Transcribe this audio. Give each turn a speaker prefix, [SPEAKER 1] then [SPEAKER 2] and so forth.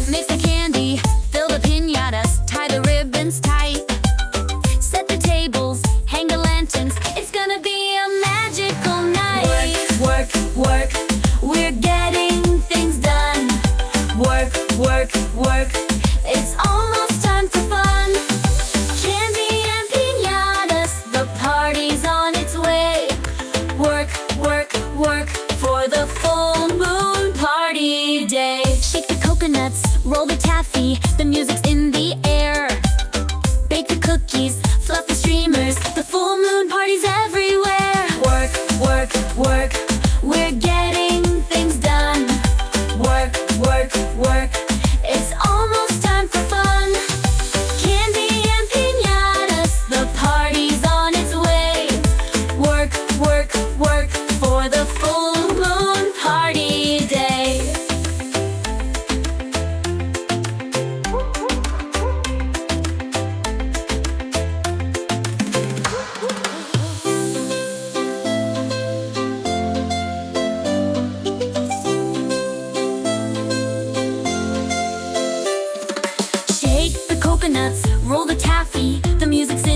[SPEAKER 1] Mix the candy, fill the piñatas, tie the ribbons tight. Set the tables, hang the lanterns, it's gonna be a magical night. Work, work, work, we're getting things done. Work, work, work, it's almost time for fun. Candy and piñatas, the party's on its way. Work, work, work, for the full moon party day. Shake the coconuts, roll the taffy, the music's in the air. Bake the cookies, fluff the streamers, the full moon party's everywhere. Work, work, work, we're getting things done. Work, work, work, it's almost time for fun. Candy and piñatas, the party's on its way. Work, work, work, for the full moon party day. Shake the coconuts, roll the taffy, the music's in